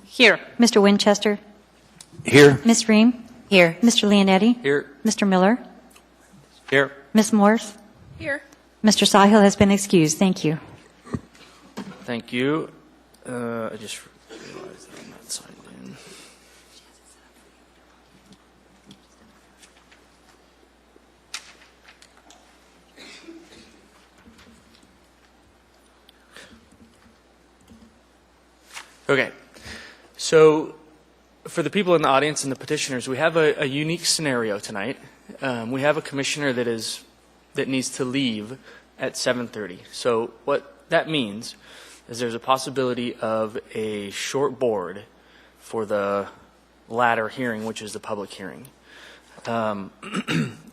Here. Mr. Winchester? Here. Ms. Ream? Here. Mr. Leonetti? Here. Mr. Miller? Here. Ms. Morse? Here. Mr. Sahil has been excused. Thank you. Thank you. I just realized that I'm not signed in. Okay. So for the people in the audience and the petitioners, we have a unique scenario tonight. We have a commissioner that needs to leave at 7:30. So what that means is there's a possibility of a short board for the latter hearing, which is the public hearing.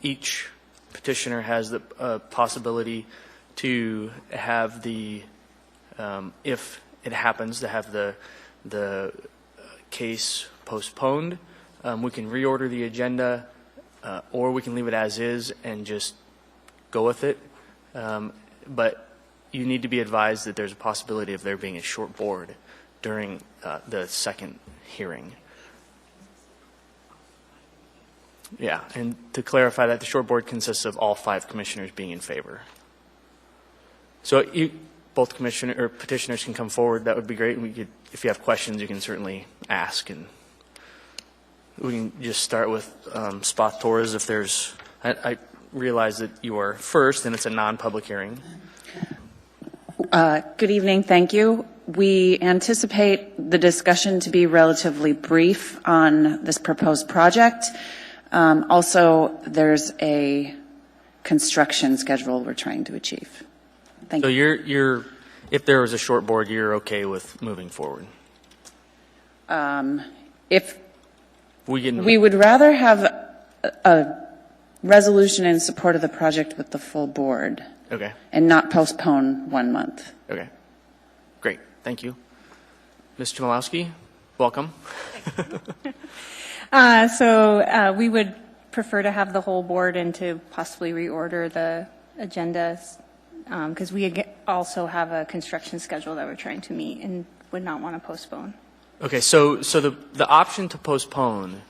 Each petitioner has the possibility to have if it happens, to have the case postponed. We can reorder the agenda, or we can leave it as is and just go with it. But you need to be advised that there's a possibility of there being a short board during the second hearing. Yeah, and to clarify that, the short board consists of all 5 commissioners being in favor. So both petitioners can come forward. That would be great. If you have questions, you can certainly ask, and we can just start with Spot Torres. If there's, I realize that you are first, and it's a non-public hearing. Good evening. Thank you. We anticipate the discussion to be relatively brief on this proposed project. Also, there's a construction schedule we're trying to achieve. Thank you. So if there was a short board, you're okay with moving forward? If we would rather have a resolution in support of the project with the full board. Okay. And not postpone 1 month. Okay. Great. Thank you. Ms. Chmielowski, welcome. So we would prefer to have the whole board and to possibly reorder the agendas because we also have a construction schedule that we're trying to meet and would not want to postpone. Okay, so the option to postpone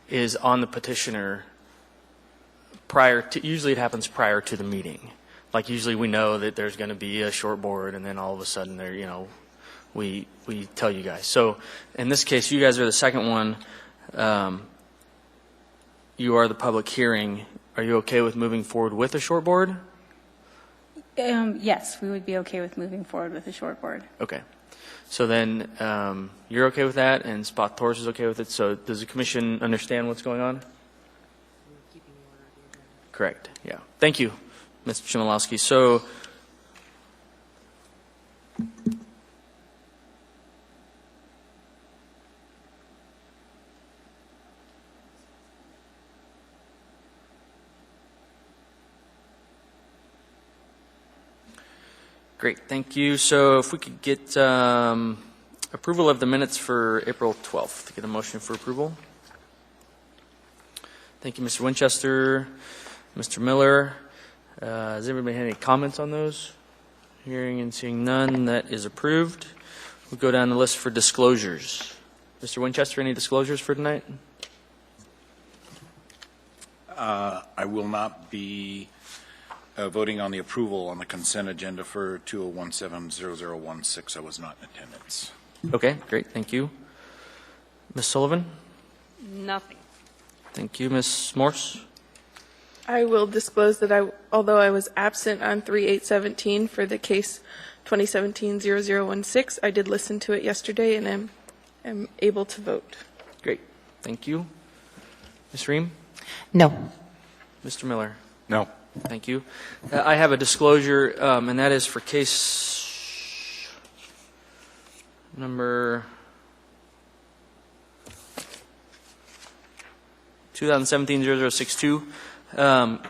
is on the petitioner usually it happens prior to the meeting. Like usually we know that there's going to be a short board, and then all of a sudden we tell you guys. So in this case, you guys are the second one. You are the public hearing. Are you okay with moving forward with a short board? Yes, we would be okay with moving forward with a short board. Okay. So then you're okay with that, and Spot Torres is okay with it. So does the commission understand what's going on? Correct. Yeah. Thank you, Mr. Chmielowski. So great. Thank you. So if we could get approval of the minutes for April 12th, to get a motion for approval. Thank you, Mr. Winchester. Mr. Miller, has everybody had any comments on those? Hearing and seeing none, that is approved. We'll go down the list for disclosures. Mr. Winchester, any disclosures for tonight? I will not be voting on the approval on the consent agenda for 2017-0016. I was not in attendance. Okay, great. Thank you. Ms. Sullivan? Nothing. Thank you. Ms. Morse? I will disclose that although I was absent on 3/8/17 for the case 2017-0016, I did listen to it yesterday and am able to vote. Great. Thank you. Ms. Ream? No. Mr. Miller? No. Thank you. I have a disclosure, and that is for case number 2017-0062.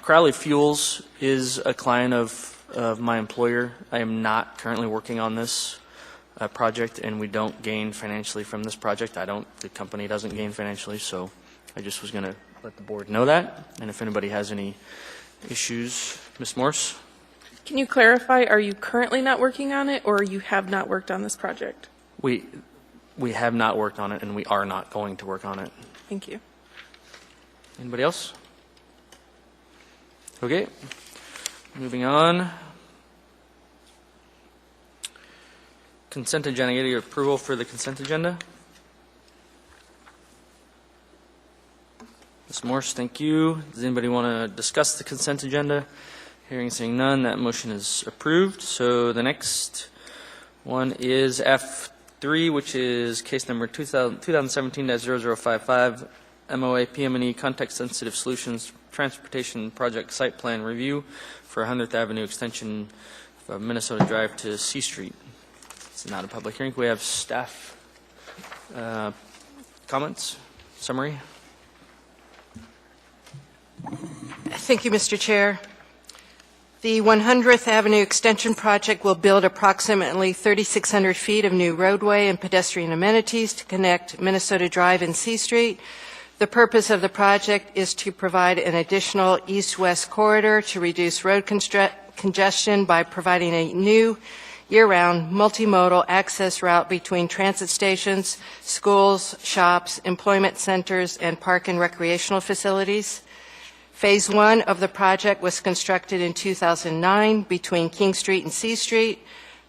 Crowley Fuels is a client of my employer. I am not currently working on this project, and we don't gain financially from this project. The company doesn't gain financially, so I just was going to let the board know that. And if anybody has any issues, Ms. Morse? Can you clarify, are you currently not working on it or you have not worked on this project? We have not worked on it, and we are not going to work on it. Thank you. Anybody else? Okay. Moving on. Consent agenda. Get your approval for the consent agenda. Ms. Morse, thank you. Does anybody want to discuss the consent agenda? Hearing, seeing none, that motion is approved. So the next one is F3, which is case number 2017-0055, MOA PM&E Context-Sensitive Solutions Transportation Project Site Plan Review for 100th Avenue Extension of Minnesota Drive to C Street. It's not a public hearing. We have staff comments, summary. Thank you, Mr. Chair. The 100th Avenue Extension Project will build approximately 3,600 feet of new roadway and pedestrian amenities to connect Minnesota Drive and C Street. The purpose of the project is to provide an additional east-west corridor to reduce road congestion by providing a new year-round multimodal access route between transit stations, schools, shops, employment centers, and park and recreational facilities. Phase 1 of the project was constructed in 2009 between King Street and C Street.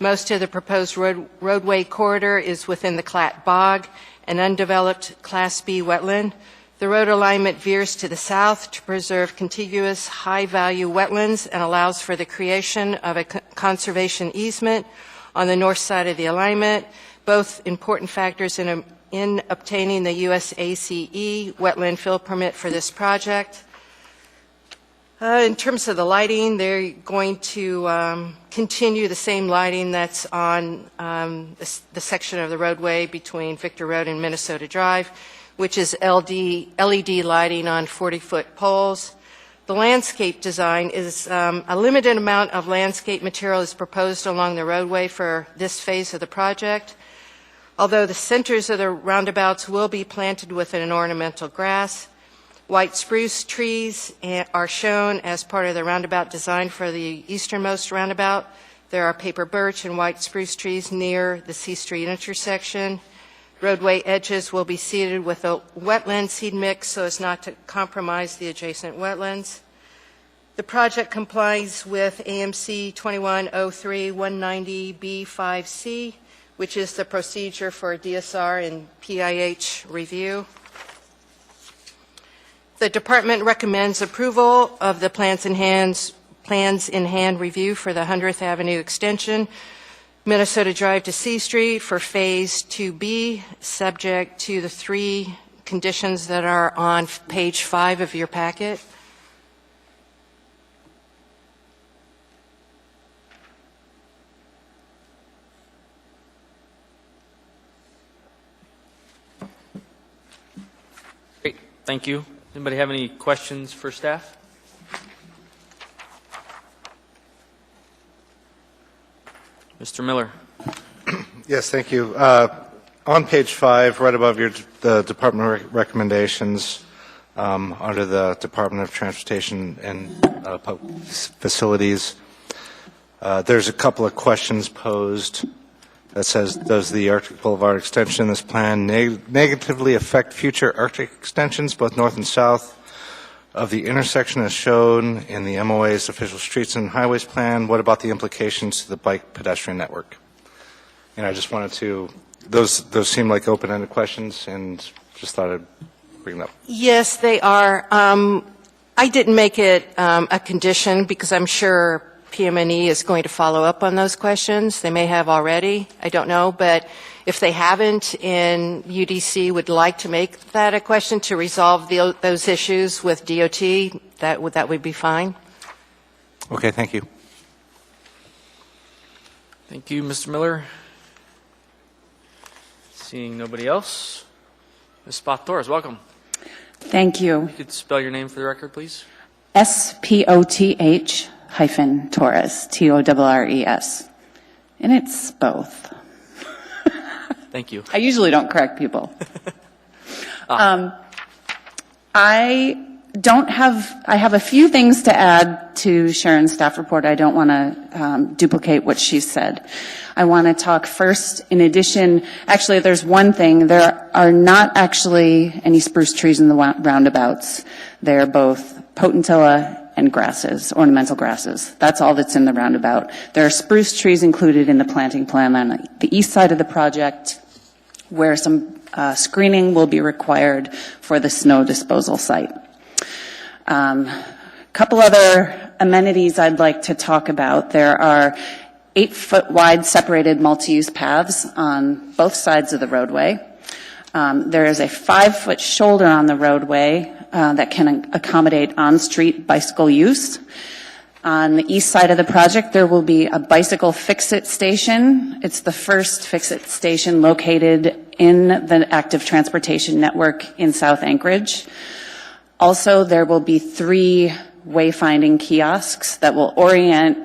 Most of the proposed roadway corridor is within the Clatt Bog, an undeveloped Class B wetland. The road alignment veers to the south to preserve contiguous high-value wetlands and allows for the creation of a conservation easement on the north side of the alignment, both important factors in obtaining the USACE wetland fill permit for this project. In terms of the lighting, they're going to continue the same lighting that's on the section of the roadway between Victor Road and Minnesota Drive, which is LED lighting on 40-foot poles. The landscape design is a limited amount of landscape material is proposed along the roadway for this phase of the project. Although the centers of the roundabouts will be planted with an ornamental grass, white spruce trees are shown as part of the roundabout design for the easternmost roundabout. There are paper birch and white spruce trees near the C Street intersection. Roadway edges will be seeded with a wetland seed mix so as not to compromise the adjacent wetlands. The project complies with AMC 2103-190B5C, which is the procedure for DSR and PIH review. The department recommends approval of the plans in hand review for the 100th Avenue extension, Minnesota Drive to C Street for Phase 2B, subject to the 3 conditions that are on page 5 of your packet. Great, thank you. Anybody have any questions for staff? Mr. Miller. Yes, thank you. On page 5, right above the department recommendations, under the Department of Transportation and Public Facilities, there's a couple of questions posed that says, does the Arctic Boulevard extension, this plan, negatively affect future Arctic extensions, both north and south of the intersection as shown in the MOA's official streets and highways plan? What about the implications to the bike pedestrian network? And I just wanted to, those seem like open-ended questions, and just thought I'd bring them up. Yes, they are. I didn't make it a condition because I'm sure PM&E is going to follow up on those questions. They may have already. I don't know. But if they haven't and UDC would like to make that a question to resolve those issues with DOT, that would be fine. Okay, thank you. Thank you, Mr. Miller. Seeing nobody else, Ms. Spoth-Torres, welcome. Thank you. You could spell your name for the record, please. SPOTH-Torres, TORRES. And it's both. Thank you. I usually don't correct people. I I have a few things to add to Sharon's staff report. I don't want to duplicate what she said. I want to talk first, in addition, actually there's one thing, there are not actually any spruce trees in the roundabouts. They're both potentilla and grasses, ornamental grasses. That's all that's in the roundabout. There are spruce trees included in the planting plan on the east side of the project, where some screening will be required for the snow disposal site. Couple other amenities I'd like to talk about. There are 8-foot wide separated multi-use paths on both sides of the roadway. There is a 5-foot shoulder on the roadway that can accommodate on-street bicycle use. On the east side of the project, there will be a bicycle fix-it station. It's the first fix-it station located in the active transportation network in South Anchorage. Also, there will be 3 wayfinding kiosks that will orient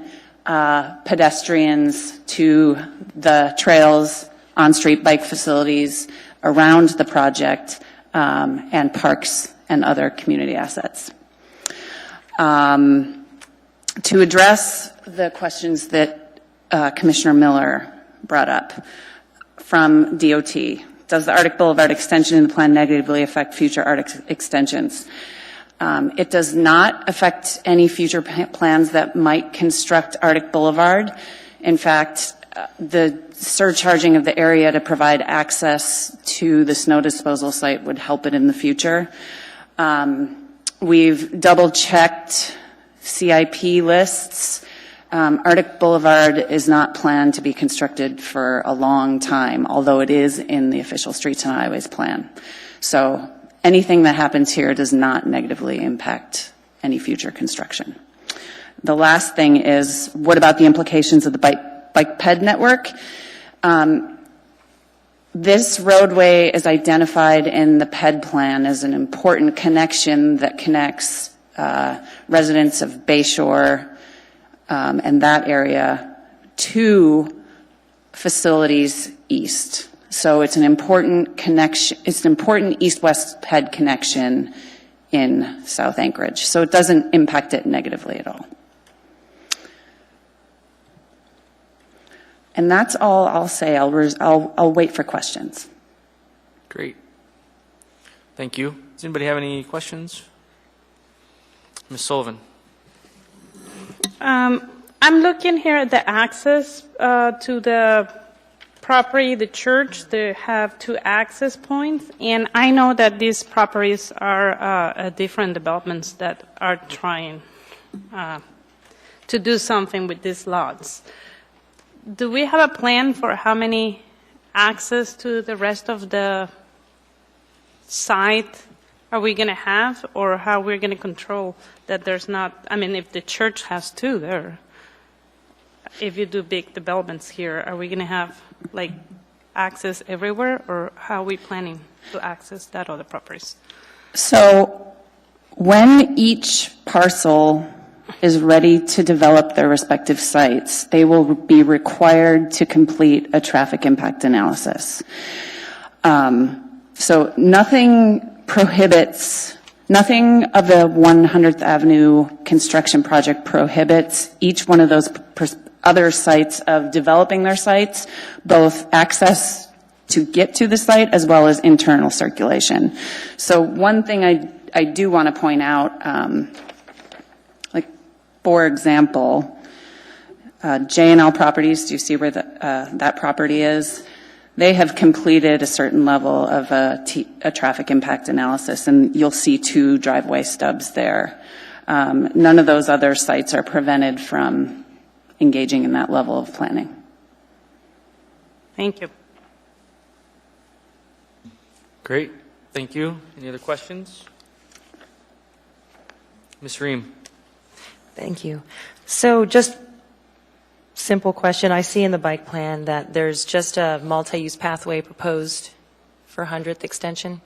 pedestrians to the trails, on-street bike facilities around the project, and parks and other community assets. To address the questions that Commissioner Miller brought up from DOT, does the Arctic Boulevard extension in the plan negatively affect future Arctic extensions? It does not affect any future plans that might construct Arctic Boulevard. In fact, the surcharging of the area to provide access to the snow disposal site would help it in the future. We've double-checked CIP lists. Arctic Boulevard is not planned to be constructed for a long time, although it is in the official Streets and Highways plan. So anything that happens here does not negatively impact any future construction. The last thing is, what about the implications of the bike ped network? This roadway is identified in the PED plan as an important connection that connects residents of Bayshore and that area to facilities east. So it's an important connection, it's an important east-west PED connection in South Anchorage. So it doesn't impact it negatively at all. And that's all I'll say. I'll wait for questions. Great. Thank you. Does anybody have any questions? Ms. Sullivan. I'm looking here at the access to the property, the church. They have 2 access points, and I know that these properties are different developments that are trying to do something with these lots. Do we have a plan for how many access to the rest of the site are we going to have, or how we're going to control that there's not, I mean, if the church has 2 there, if you do big developments here, are we going to have like access everywhere, or how are we planning to access that other properties? So when each parcel is ready to develop their respective sites, they will be required to complete a traffic impact analysis. So nothing prohibits, nothing of the 100th Avenue construction project prohibits each one of those other sites of developing their sites, both access to get to the site as well as internal circulation. So one thing I do want to point out, like for example, J&L Properties, do you see where that property is? They have completed a certain level of a traffic impact analysis, and you'll see 2 driveway stubs there. None of those other sites are prevented from engaging in that level of planning. Thank you. Great. Thank you. Any other questions? Ms. Ream. Thank you. So just simple question. I see in the bike plan that there's just a multi-use pathway proposed for 100th extension,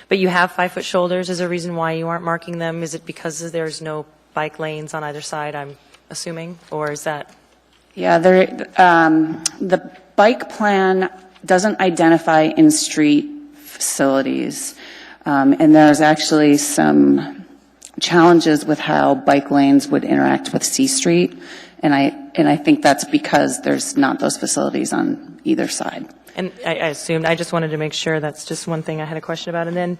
but you have 5-foot shoulders. Is there a reason why you aren't marking them? Is it because there's no bike lanes on either side, I'm assuming, or is that? Yeah, the bike plan doesn't identify in-street facilities, and there's actually some challenges with how bike lanes would interact with C Street, and I think that's because there's not those facilities on either side. And I assumed, I just wanted to make sure, that's just one thing I had a question about. And then,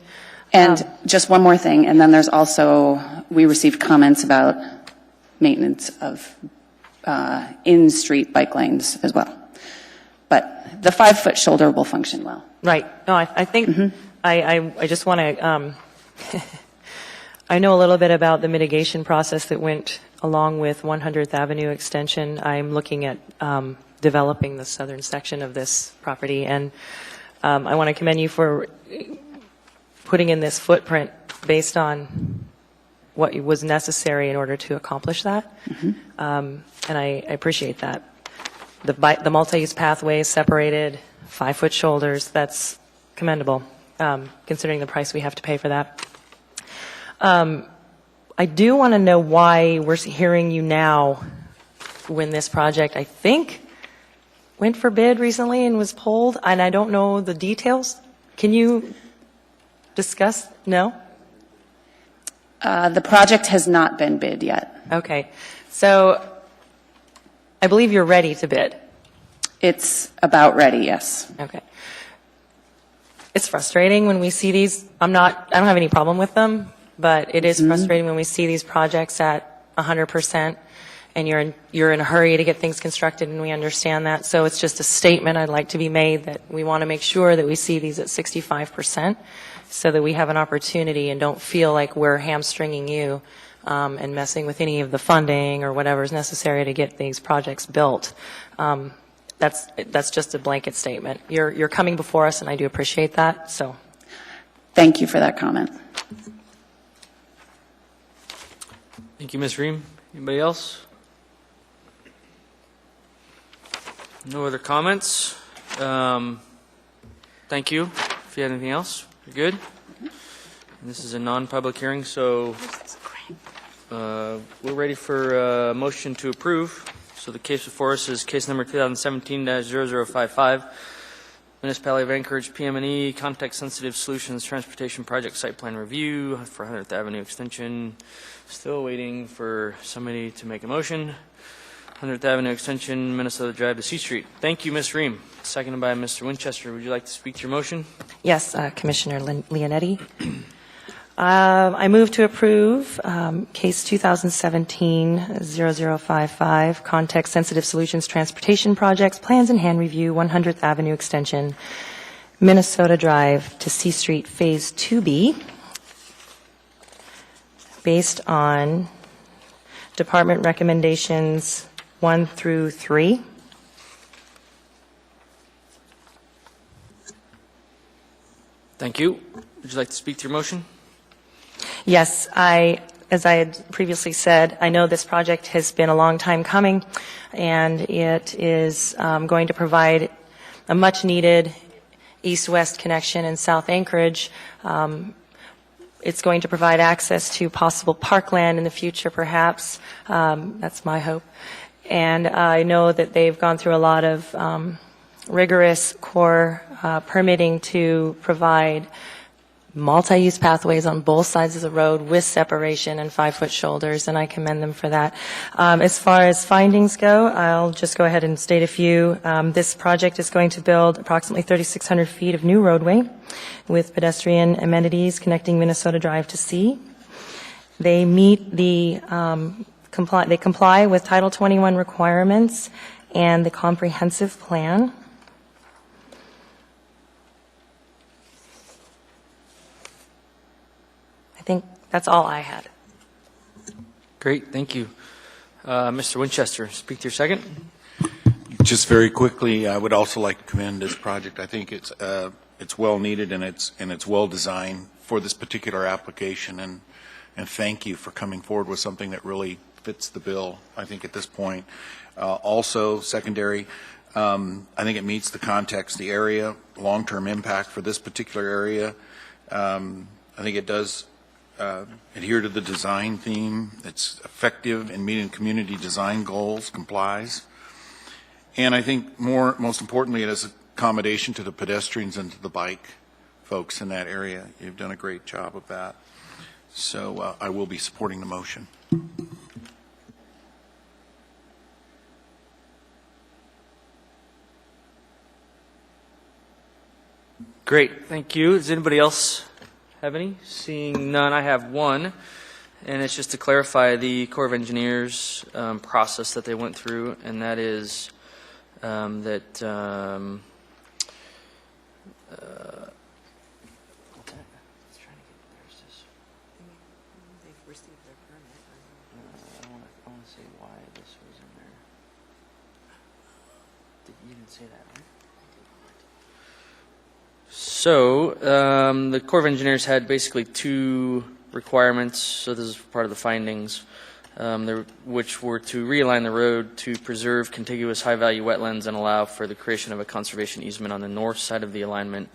And just one more thing, and then there's also, we received comments about maintenance of in-street bike lanes as well. But the 5-foot shoulder will function well. right, no, I think, I just want to, I know a little bit about the mitigation process that went along with 100th Avenue Extension. I'm looking at developing the southern section of this property, and I want to commend you for putting in this footprint based on what was necessary in order to accomplish that. And I appreciate that. The multi-use pathway is separated, 5-foot shoulders, that's commendable, considering the price we have to pay for that. I do want to know why we're hearing you now when this project, I think, went for bid recently and was pulled, and I don't know the details. Can you discuss? No? The project has not been bid yet. Okay. So I believe you're ready to bid. It's about ready, yes. Okay. It's frustrating when we see these. I don't have any problem with them, but it is frustrating when we see these projects at 100% and you're in a hurry to get things constructed, and we understand that. So it's just a statement I'd like to be made that we want to make sure that we see these at 65% so that we have an opportunity and don't feel like we're hamstringing you and messing with any of the funding or whatever is necessary to get these projects built. That's just a blanket statement. You're coming before us, and I do appreciate that. So, Thank you for that comment. Thank you, Ms. Ream. Anybody else? No other comments? Thank you. If you had anything else, you're good. And this is a non-public hearing, so we're ready for a motion to approve. So the case before us is case number 2017-0055, Municipality of Anchorage PM&E Context-Sensitive Solutions Transportation Project Site Plan Review for 100th Avenue Extension. Still waiting for somebody to make a motion. 100th Avenue Extension, Minnesota Drive to C Street. Thank you, Ms. Ream. Seconded by Mr. Winchester. Would you like to speak to your motion? yes, Commissioner Leonetti. I move to approve case 2017-0055, Context-Sensitive Solutions Transportation Projects, Plans in Hand Review, 100th Avenue Extension, Minnesota Drive to C Street, Phase 2B, based on department recommendations 1 through 3. Thank you. Would you like to speak to your motion? Yes, as I had previously said, I know this project has been a long time coming, and it is going to provide a much-needed east-west connection in South Anchorage. It's going to provide access to possible parkland in the future, perhaps. That's my hope. And I know that they've gone through a lot of rigorous core permitting to provide multi-use pathways on both sides of the road with separation and 5-foot shoulders, and I commend them for that. As far as findings go, I'll just go ahead and state a few. This project is going to build approximately 3,600 feet of new roadway with pedestrian amenities connecting Minnesota Drive to C. They meet the they comply with Title 21 requirements and the comprehensive plan. I think that's all I had. Great, thank you. Mr. Winchester, speak to your second. Just very quickly, I would also like to commend this project. I think it's well needed and it's well designed for this particular application, and thank you for coming forward with something that really fits the bill, I think, at this point. Also, secondary, I think it meets the context, the area, long-term impact for this particular area. I think it does adhere to the design theme. It's effective in meeting community design goals, complies. And I think most importantly, it has accommodation to the pedestrians and to the bike folks in that area. You've done a great job of that. So I will be supporting the motion. Great, thank you. Does anybody else have any? Seeing none, I have one, and it's just to clarify the Corps of Engineers process that they went through, and that is So, the Corps of Engineers had basically two requirements, so this is part of the findings, which were to realign the road to preserve contiguous high-value wetlands and allow for the creation of a conservation easement on the north side of the alignment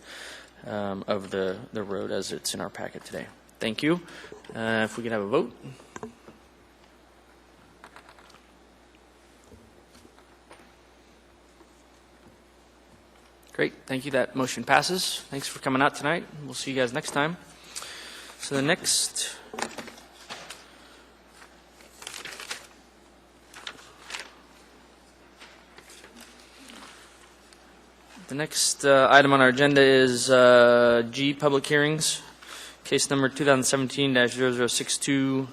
of the road as it's in our packet today. Thank you. If we could have a vote. Great, thank you. That motion passes. Thanks for coming out tonight. We'll see you guys next time. So the next item on our agenda is G, public hearings. Case number 2017-0062,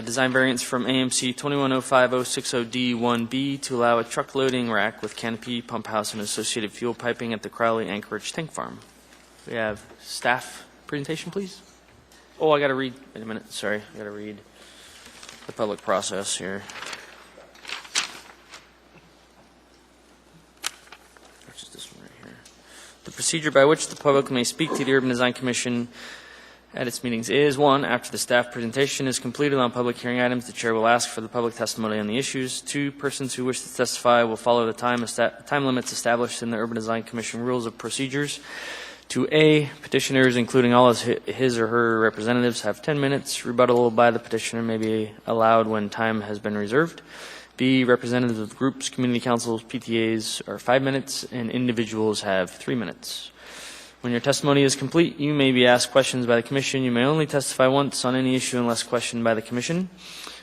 design variance from AMC 2105-060D1B to allow a truck loading rack with canopy, pump house, and associated fuel piping at the Crowley Anchorage Tank Farm. We have staff presentation, please. Oh, I got to read. Wait a minute. Sorry, I got to read the public process here. Which is this one right here. The procedure by which the public may speak to the Urban Design Commission at its meetings is, 1, after the staff presentation is completed on public hearing items, the chair will ask for the public testimony on the issues. 2, persons who wish to testify will follow the time limits established in the Urban Design Commission rules of procedures. 2A, petitioners, including all his or her representatives, have 10 minutes. Rebuttal by the petitioner may be allowed when time has been reserved. B, representatives of groups, community councils, PTAs are 5 minutes, and individuals have 3 minutes. When your testimony is complete, you may be asked questions by the Commission. You may only testify once on any issue unless questioned by the Commission.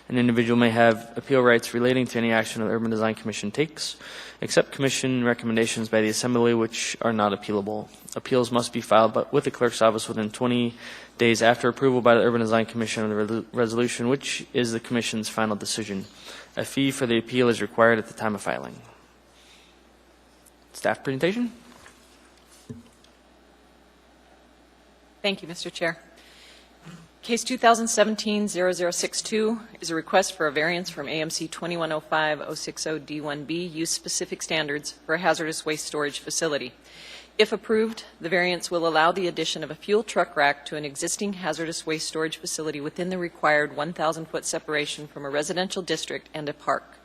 An individual may have appeal rights relating to any action the Urban Design Commission takes, except Commission recommendations by the Assembly, which are not appealable. Appeals must be filed with the Clerk's Office within 20 days after approval by the Urban Design Commission of the resolution, which is the Commission's final decision. A fee for the appeal is required at the time of filing. Staff presentation? Thank you, Mr. Chair. Case 2017-0062 is a request for a variance from AMC 2105-060D1B use-specific standards for a hazardous waste storage facility. If approved, the variance will allow the addition of a fuel truck rack to an existing hazardous waste storage facility within the required 1,000-foot separation from a residential district and a park.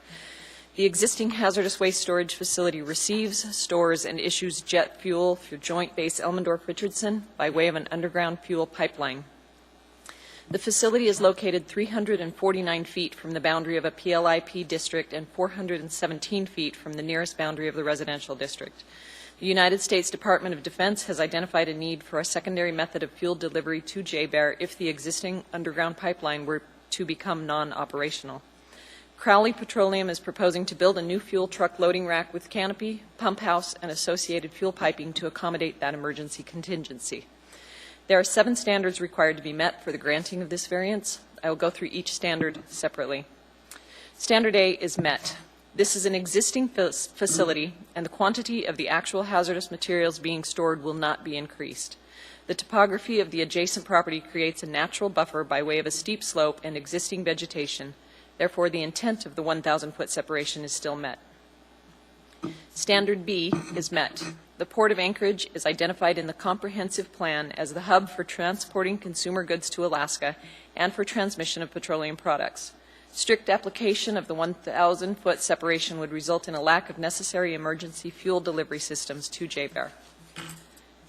The existing hazardous waste storage facility receives, stores, and issues jet fuel through Joint Base Elmendorf-Richardson by way of an underground fuel pipeline. The facility is located 349 feet from the boundary of a PLIP district and 417 feet from the nearest boundary of the residential district. The United States Department of Defense has identified a need for a secondary method of fuel delivery to J-Bear if the existing underground pipeline were to become non-operational. Crowley Petroleum is proposing to build a new fuel truck loading rack with canopy, pump house, and associated fuel piping to accommodate that emergency contingency. There are 7 standards required to be met for the granting of this variance. I will go through each standard separately. Standard A is met. This is an existing facility, and the quantity of the actual hazardous materials being stored will not be increased. The topography of the adjacent property creates a natural buffer by way of a steep slope and existing vegetation. Therefore, the intent of the 1,000-foot separation is still met. Standard B is met. The Port of Anchorage is identified in the comprehensive plan as the hub for transporting consumer goods to Alaska and for transmission of petroleum products. Strict application of the 1,000-foot separation would result in a lack of necessary emergency fuel delivery systems to J-Bear.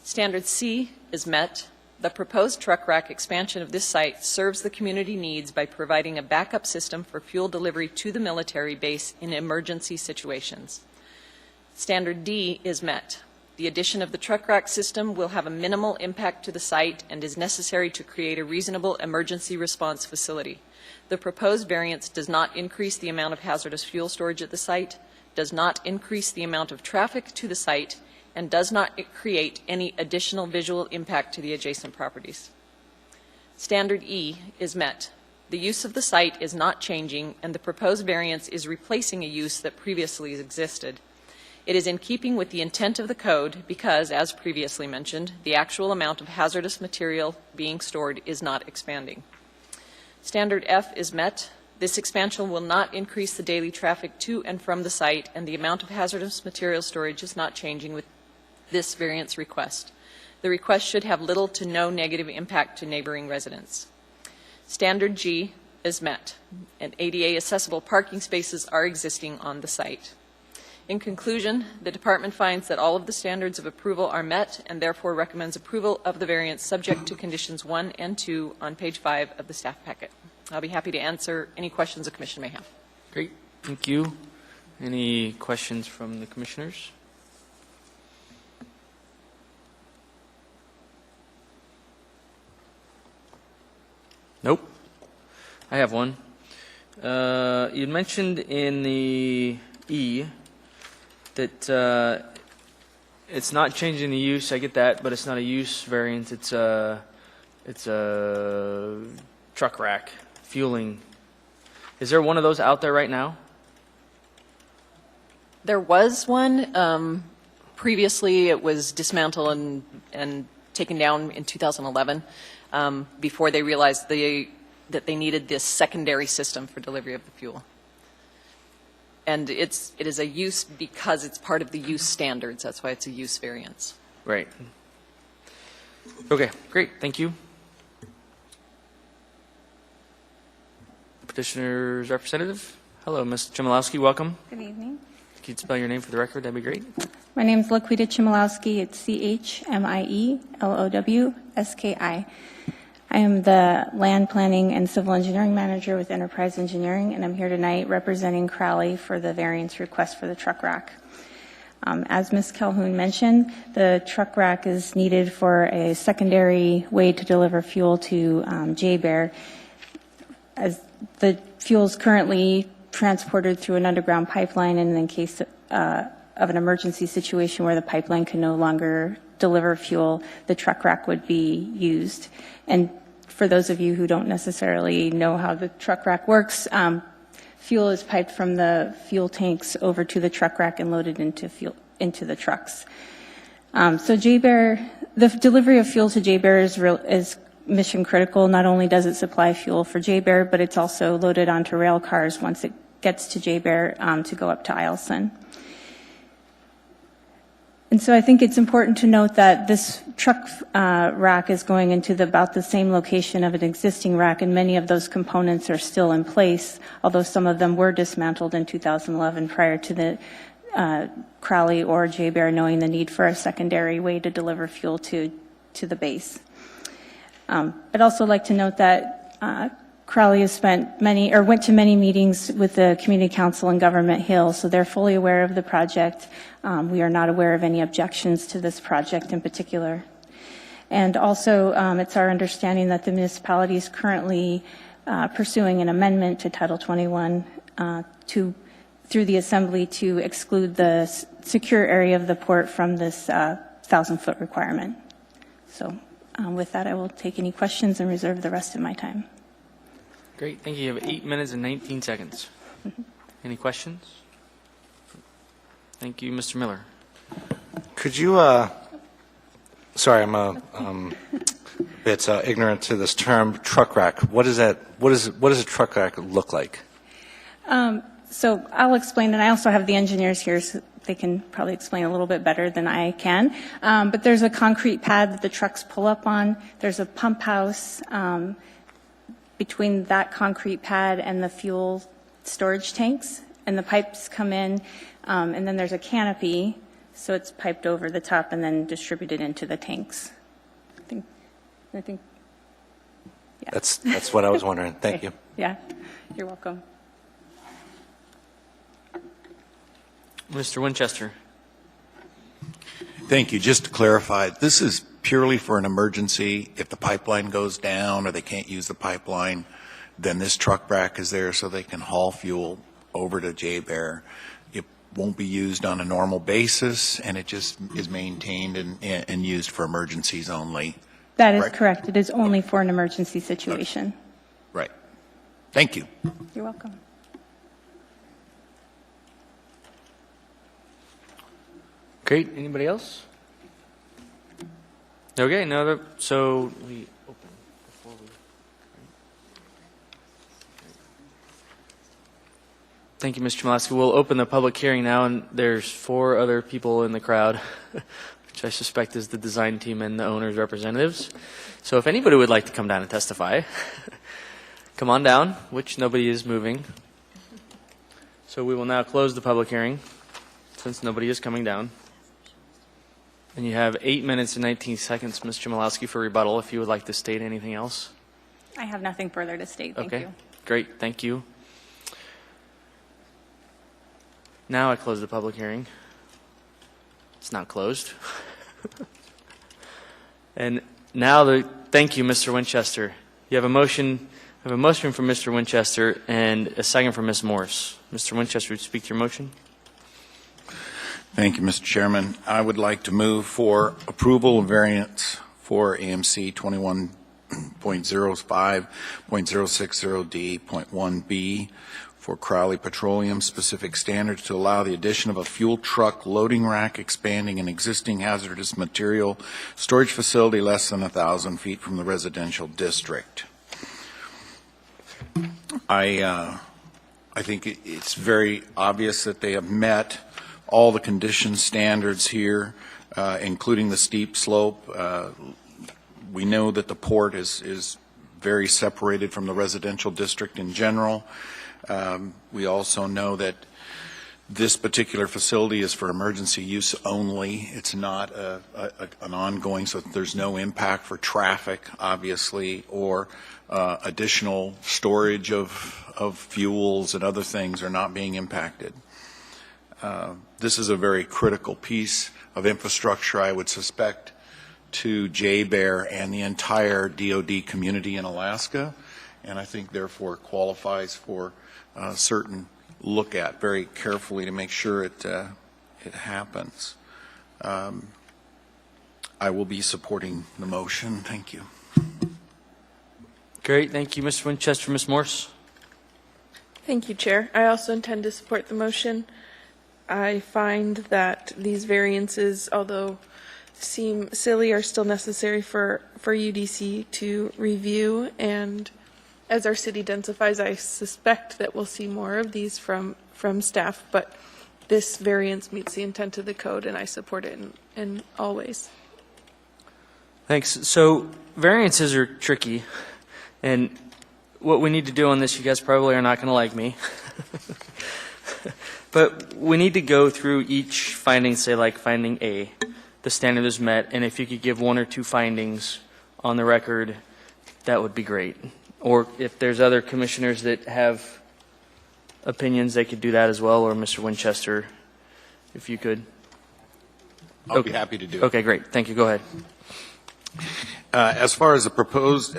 Standard C is met. The proposed truck rack expansion of this site serves the community needs by providing a backup system for fuel delivery to the military base in emergency situations. Standard D is met. The addition of the truck rack system will have a minimal impact to the site and is necessary to create a reasonable emergency response facility. The proposed variance does not increase the amount of hazardous fuel storage at the site, does not increase the amount of traffic to the site, and does not create any additional visual impact to the adjacent properties. Standard E is met. The use of the site is not changing, and the proposed variance is replacing a use that previously existed. It is in keeping with the intent of the code because, as previously mentioned, the actual amount of hazardous material being stored is not expanding. Standard F is met. This expansion will not increase the daily traffic to and from the site, and the amount of hazardous material storage is not changing with this variance request. The request should have little to no negative impact to neighboring residents. Standard G is met, and ADA accessible parking spaces are existing on the site. In conclusion, the department finds that all of the standards of approval are met and therefore recommends approval of the variance subject to conditions 1 and 2 on page 5 of the staff packet. I'll be happy to answer any questions the commission may have. Great, thank you. Any questions from the commissioners? Nope. I have one. You mentioned in the E that it's not changing the use. I get that, but it's not a use variance. It's a truck rack fueling. Is there one of those out there right now? There was one. Previously, it was dismantled and taken down in 2011 before they realized that they needed this secondary system for delivery of the fuel. And it is a use because it's part of the use standards. That's why it's a use variance. Right. Okay, great. Thank you. Petitioner's representative. Hello, Ms. Chmielowski. Welcome. Good evening. If you'd spell your name for the record, that'd be great. My name is Laquita Chmielowski. It's CHMIELOWSKI. I am the Land Planning and Civil Engineering Manager with Enterprise Engineering, and I'm here tonight representing Crowley for the variance request for the truck rack. As Ms. Calhoun mentioned, the truck rack is needed for a secondary way to deliver fuel to J-Bear. As the fuel is currently transported through an underground pipeline, and in case of an emergency situation where the pipeline can no longer deliver fuel, the truck rack would be used. And for those of you who don't necessarily know how the truck rack works, fuel is piped from the fuel tanks over to the truck rack and loaded into the trucks. So J-Bear, the delivery of fuel to J-Bear is mission critical. Not only does it supply fuel for J-Bear, but it's also loaded onto rail cars once it gets to J-Bear to go up to Eielson. And so I think it's important to note that this truck rack is going into about the same location of an existing rack, and many of those components are still in place, although some of them were dismantled in 2011 prior to the Crowley or J-Bear knowing the need for a secondary way to deliver fuel to the base. I'd also like to note that Crowley has went to many meetings with the Community Council and Government Hill, so they're fully aware of the project. We are not aware of any objections to this project in particular. And also, it's our understanding that the municipality is currently pursuing an amendment to Title 21 through the Assembly to exclude the secure area of the port from this 1,000-foot requirement. So with that, I will take any questions and reserve the rest of my time. Great. Thank you. You have 8 minutes and 19 seconds. Any questions? Thank you, Mr. Miller. Could you, sorry, I'm a bit ignorant to this term, truck rack. What does a truck rack look like? So I'll explain, and I also have the engineers here, so they can probably explain a little bit better than I can. But there's a concrete pad that the trucks pull up on. There's a pump house between that concrete pad and the fuel storage tanks, and the pipes come in, and then there's a canopy, so it's piped over the top and then distributed into the tanks. I think, yeah. That's what I was wondering. Thank you. Yeah, you're welcome. Mr. Winchester. Thank you. Just to clarify, this is purely for an emergency. If the pipeline goes down or they can't use the pipeline, then this truck rack is there so they can haul fuel over to J-Bear. It won't be used on a normal basis, and it just is maintained and used for emergencies only. That is Right. correct. It is only for an emergency situation. Right. Thank you. You're welcome. Great. Anybody else? Okay. No. So we open before we. Thank you, Mr. Malasky. We'll open the public hearing now, and there's 4 other people in the crowd, which I suspect is the design team and the owner's representatives. So if anybody would like to come down and testify, come on down, which nobody is moving. So we will now close the public hearing, since nobody is coming down. And you have 8 minutes and 19 seconds, Mr. Malowski, for rebuttal, if you would like to state anything else. I have nothing further to state. Thank Okay, you. great, thank you. Now I close the public hearing. It's not closed. And now thank you, Mr. Winchester. You have a motion. I have a motion from Mr. Winchester and a second from Ms. Morse. Mr. Winchester, would you speak to your motion? Thank you, Mr. Chairman. I would like to move for approval of variance for AMC 21.05.060D.1B for Crowley Petroleum specific standards to allow the addition of a fuel truck loading rack expanding an existing hazardous material storage facility less than 1,000 feet from the residential district. I think it's very obvious that they have met all the condition standards here, including the steep slope. We know that the port is very separated from the residential district in general. We also know that this particular facility is for emergency use only. It's not an ongoing, so there's no impact for traffic, obviously, or additional storage of fuels and other things are not being impacted. This is a very critical piece of infrastructure, I would suspect, to J-Bear and the entire DoD community in Alaska, and I think therefore qualifies for a certain look at very carefully to make sure it happens. I will be supporting the motion. Thank you. Great, thank you, Mr. Winchester. Ms. Morse? Thank you, Chair. I also intend to support the motion. I find that these variances, although seem silly, are still necessary for UDC to review. And as our city densifies, I suspect that we'll see more of these from staff. But this variance meets the intent of the code, and I support it in all ways. Thanks. So variances are tricky, and what we need to do on this, you guys probably are not going to like me. But we need to go through each finding, say like finding A, the standard is met, and if you could give 1 or 2 findings on the record, that would be great. Or if there's other commissioners that have opinions, they could do that as well, or Mr. Winchester, if you could. I'll be happy to do it. Okay, great. Thank you. Go ahead. As far as the proposed,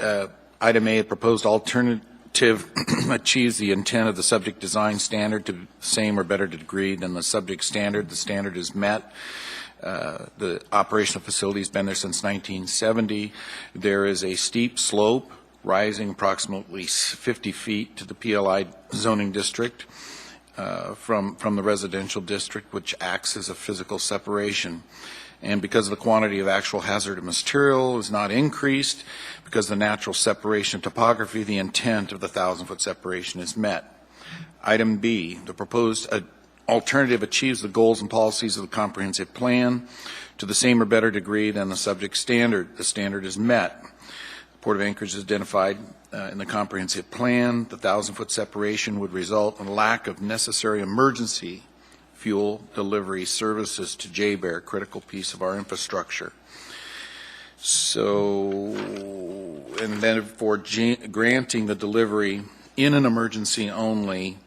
item A, proposed alternative achieves the intent of the subject design standard to the same or better degree than the subject standard. The standard is met. The operational facility has been there since 1970. There is a steep slope rising approximately 50 feet to the PLI zoning district from the residential district, which acts as a physical separation. And because the quantity of actual hazardous material is not increased, because the natural separation of topography, the intent of the 1,000-foot separation is met. Item B, the proposed alternative achieves the goals and policies of the comprehensive plan to the same or better degree than the subject standard. The standard is met. The Port of Anchorage is identified in the comprehensive plan. The 1,000-foot separation would result in a lack of necessary emergency fuel delivery services to J-Bear, critical piece of our infrastructure. So, and then for granting the delivery in an emergency only,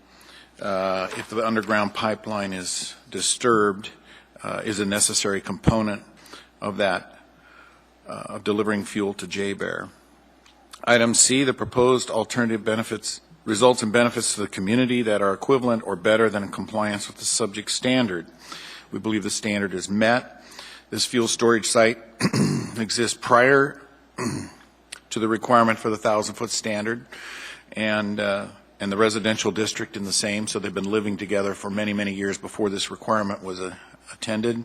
if the underground pipeline is disturbed, is a necessary component of that, of delivering fuel to J-Bear. Item C, the proposed alternative benefits results in benefits to the community that are equivalent or better than in compliance with the subject standard. We believe the standard is met. This fuel storage site exists prior to the requirement for the 1,000-foot standard, and the residential district in the same, so they've been living together for many, many years before this requirement was attended.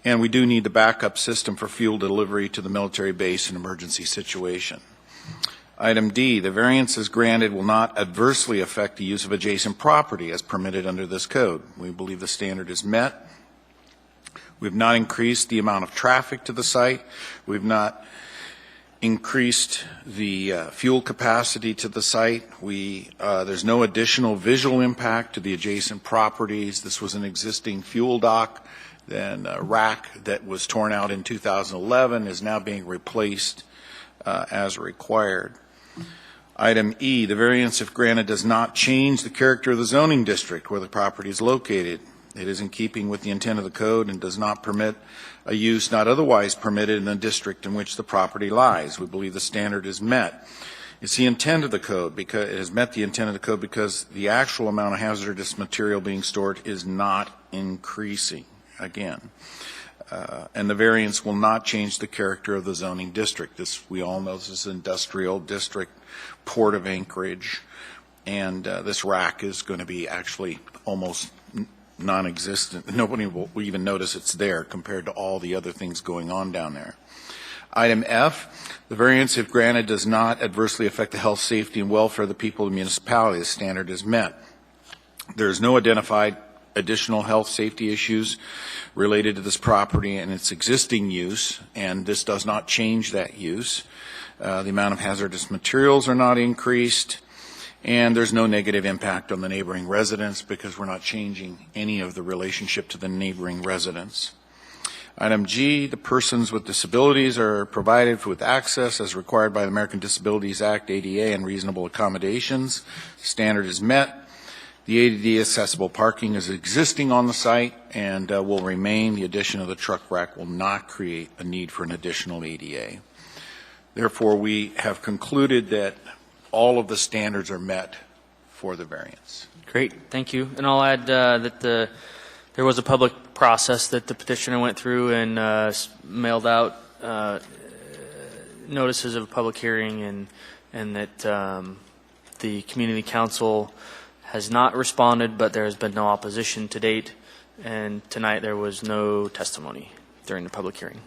And we do need the backup system for fuel delivery to the military base in emergency situation. Item D, the variances granted will not adversely affect the use of adjacent property as permitted under this code. We believe the standard is met. We have not increased the amount of traffic to the site. We have not increased the fuel capacity to the site. There's no additional visual impact to the adjacent properties. This was an existing fuel dock. Then a rack that was torn out in 2011 is now being replaced as required. Item E, the variance, if granted, does not change the character of the zoning district where the property is located. It is in keeping with the intent of the code and does not permit a use not otherwise permitted in the district in which the property lies. We believe the standard is met. It's the intent of the code because it has met the intent of the code because the actual amount of hazardous material being stored is not increasing again. And the variance will not change the character of the zoning district. We all know this is an industrial district, Port of Anchorage, and this rack is going to be actually almost non-existent. Nobody will even notice it's there compared to all the other things going on down there. Item F, the variance, if granted, does not adversely affect the health, safety, and welfare of the people of the municipality. The standard is met. There is no identified additional health, safety issues related to this property and its existing use, and this does not change that use. The amount of hazardous materials are not increased, and there's no negative impact on the neighboring residents because we're not changing any of the relationship to the neighboring residents. Item G, the persons with disabilities are provided with access as required by the American Disabilities Act, ADA, and reasonable accommodations. Standard is met. The ADA accessible parking is existing on the site and will remain. The addition of the truck rack will not create a need for an additional ADA. Therefore, we have concluded that all of the standards are met for the variance. Great, thank you. And I'll add that there was a public process that the petitioner went through and mailed out notices of a public hearing, and that the community council has not responded, but there has been no opposition to date, and tonight there was no testimony during the public hearing.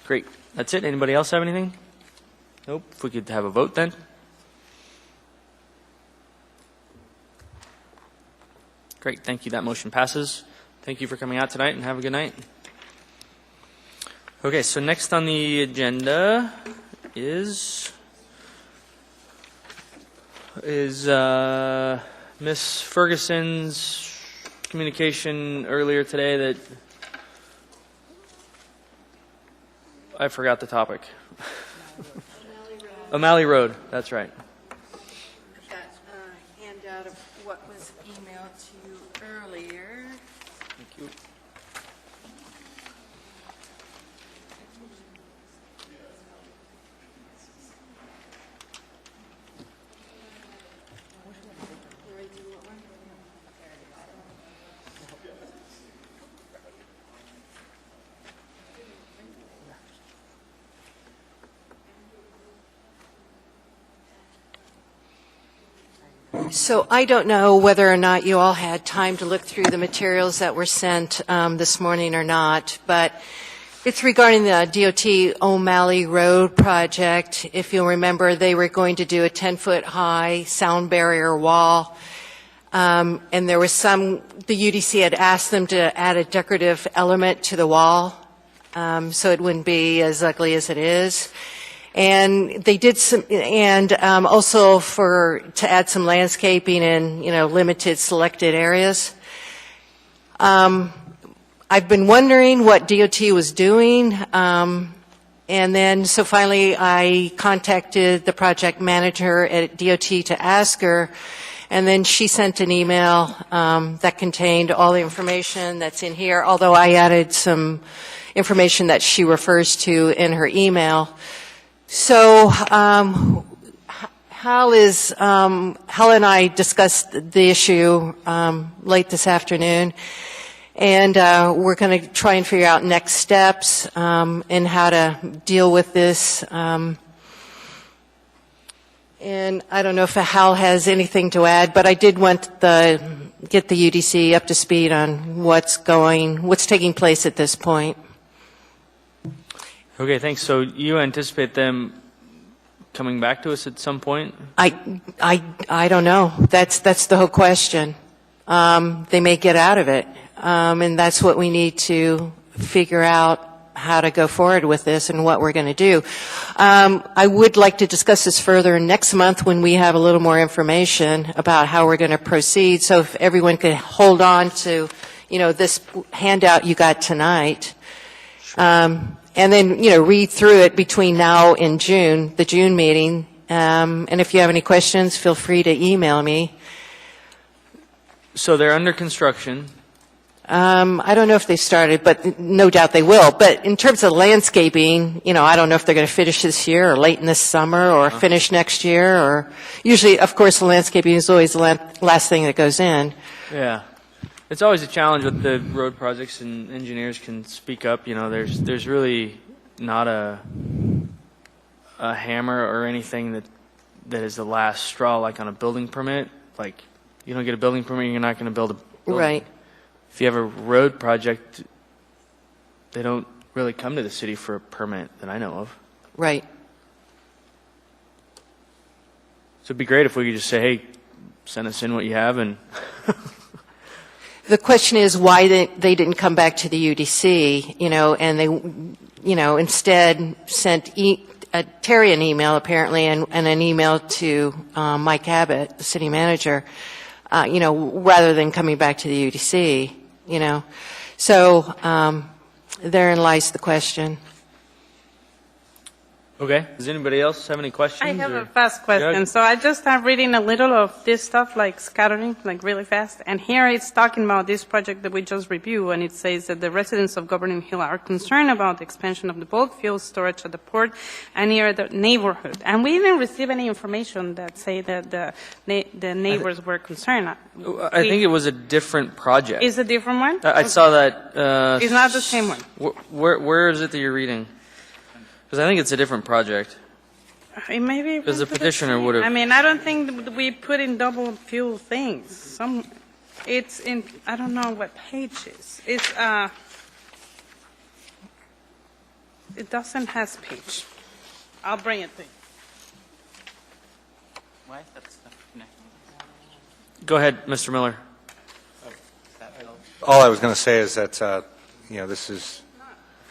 Great, that's it. Anybody else have anything? Nope. If we could have a vote then. Great, thank you. That motion passes. Thank you for coming out tonight, and have a good night. Okay, so next on the agenda is Ms. Ferguson's communication earlier today that I forgot the topic. O'Malley Road, that's right. Got a handout of what was emailed to you earlier. Thank you. So I don't know whether or not you all had time to look through the materials that were sent this morning or not, but it's regarding the DOT O'Malley Road project. If you'll remember, they were going to do a 10-foot high sound barrier wall, and there was the UDC had asked them to add a decorative element to the wall so it wouldn't be as ugly as it is. And they did some, and also to add some landscaping in, limited selected areas. I've been wondering what DOT was doing, and then so finally I contacted the project manager at DOT to ask her, and then she sent an email that contained all the information that's in here, although I added some information that she refers to in her email. So Hal and I discussed the issue late this afternoon, and we're going to try and figure out next steps and how to deal with this. And I don't know if Hal has anything to add, but I did want get the UDC up to speed on what's taking place at this point. Okay, thanks. So you anticipate them coming back to us at some point? I don't know. That's the whole question. They may get out of it, and that's what we need to figure out, how to go forward with this and what we're going to do. I would like to discuss this further next month when we have a little more information about how we're going to proceed. So if everyone could hold on to, this handout you got tonight, and then, read through it between now and June, the June meeting. And if you have any questions, feel free to email me. So they're under construction. I don't know if they started, but no doubt they will. But in terms of landscaping, I don't know if they're going to finish this year or late in this summer or finish next year. Or usually, of course, the landscaping is always the last thing that goes in. Yeah. It's always a challenge with the road projects, and engineers can speak up. There's really not a hammer or anything that is the last straw, like on a building permit. Like, you don't get a building permit, you're not going to build a building. Right. If you have a road project, they don't really come to the city for a permit that I know of. Right. So it'd be great if we could just say, hey, send us in what you have. And the question is why they didn't come back to the UDC, and they, instead sent Terry an email apparently and an email to Mike Abbott, the city manager, rather than coming back to the UDC, So therein lies the question. okay. Does anybody else have any questions? I have or- a fast question. Yeah. So I just started reading a little of this stuff, like scattering, like really fast. And here it's talking about this project that we just reviewed, and it says that the residents of Government Hill are concerned about the expansion of the bulk fuel storage at the port and near the neighborhood. And we didn't receive any information that say that the neighbors were concerned. I think it was a different project. Is a different one? I saw that. It's not the same one. Where is it that you're reading? Because I think it's a different project. It may be. Because the petitioner would have. I mean, I don't think we put in double fuel things. It's in, I don't know what page is. It doesn't have page. I'll bring it to you. Go ahead, Mr. Miller. All I was going to say is that, this is,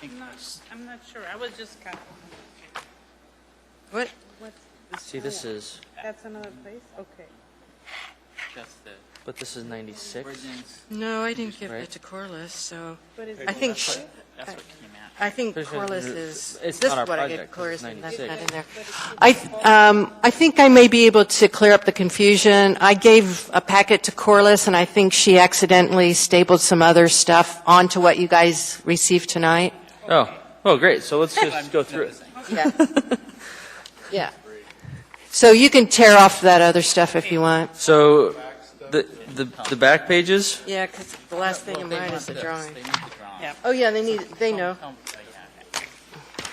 I'm not sure. I was just kind of. What? See, this is. That's another place? Okay. But this is 96. No, I didn't give Right. it to Corliss, so But it's I think I think Corliss is. It's This not our is what I gave project, Corliss, it's and that's 96. not in there. I think I may be able to clear up the confusion. I gave a packet to Corliss, and I think she accidentally stapled some other stuff onto what you guys received tonight. Oh, great. So let's just go through it. Yeah. Yeah. So you can tear off that other stuff if you want. So the back pages. Yeah, because the last thing in mine is the drawing. Oh, yeah, they know.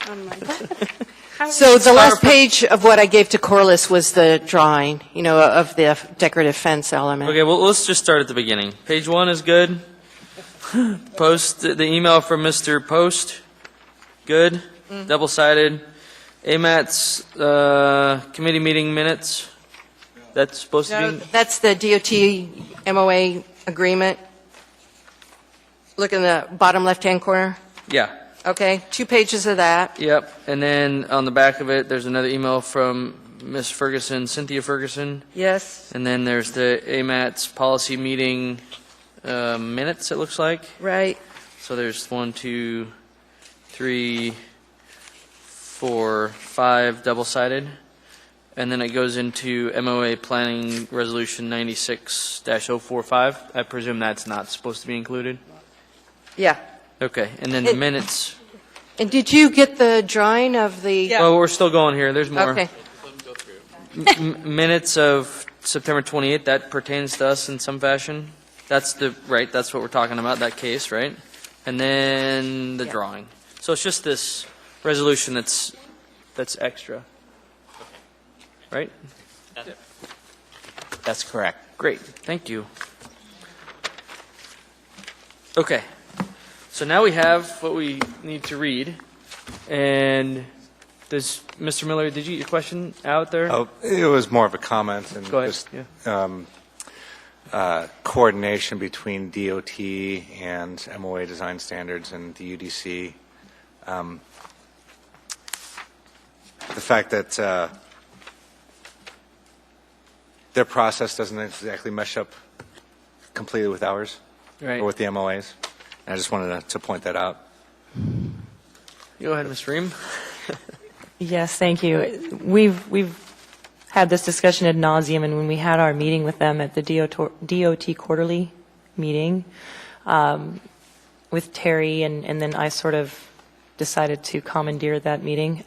I'm like, what? So the last page of what I gave to Corliss was the drawing, of the decorative fence element. Okay, well, let's just start at the beginning. Page 1 is good. Post, the email from Mr. Post, good. Double-sided. AMAT's committee meeting minutes, that's supposed to No, be... that's the DOT MOA agreement. Look in the bottom left-hand corner. Yeah, Okay, 2 pages of that. yep. And then on the back of it, there's another email from Ms. Ferguson, Cynthia Ferguson. Yes, And then there's the AMAT's policy meeting minutes, it looks like. right. So there's 1, 2, 3, 4, 5 double-sided. And then it goes into MOA Planning Resolution 96-045. I presume that's not supposed to be included? Yeah. Okay, and then the minutes And did you get the drawing of the? Well, we're still going here. There's more. Okay. Minutes of September 28th, that pertains to us in some fashion. That's that's what we're talking about, that case, right? And then the drawing. So it's just this resolution that's extra. Right? That's correct. Great, thank you. Okay, so now we have what we need to read. And does, Mr. Miller, did you get your question out there? Oh, it was more of a comment and Go ahead. just coordination between DOT and MOA design standards and the UDC. The fact that their process doesn't exactly mesh up completely with ours, Right. or with the MOAs. And I just wanted to point that out. Go ahead, Ms. Ream. Yes, thank you. We've had this discussion ad nauseum, and when we had our meeting with them at the DOT quarterly meeting with Terry, and then I sort of decided to commandeer that meeting.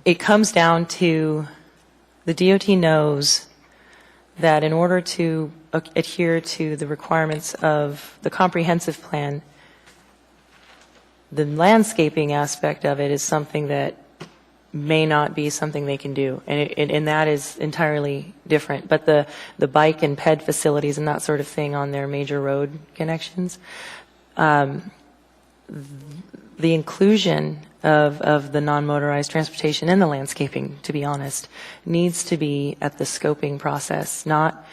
It comes down to the DOT knows that in order to adhere to the requirements of the comprehensive plan, the landscaping aspect of it is something that may not be something they can do, and that is entirely different. But the bike and ped facilities and that sort of thing on their major road connections, the inclusion of the non-motorized transportation in the landscaping, to be honest, needs to be at the scoping process, not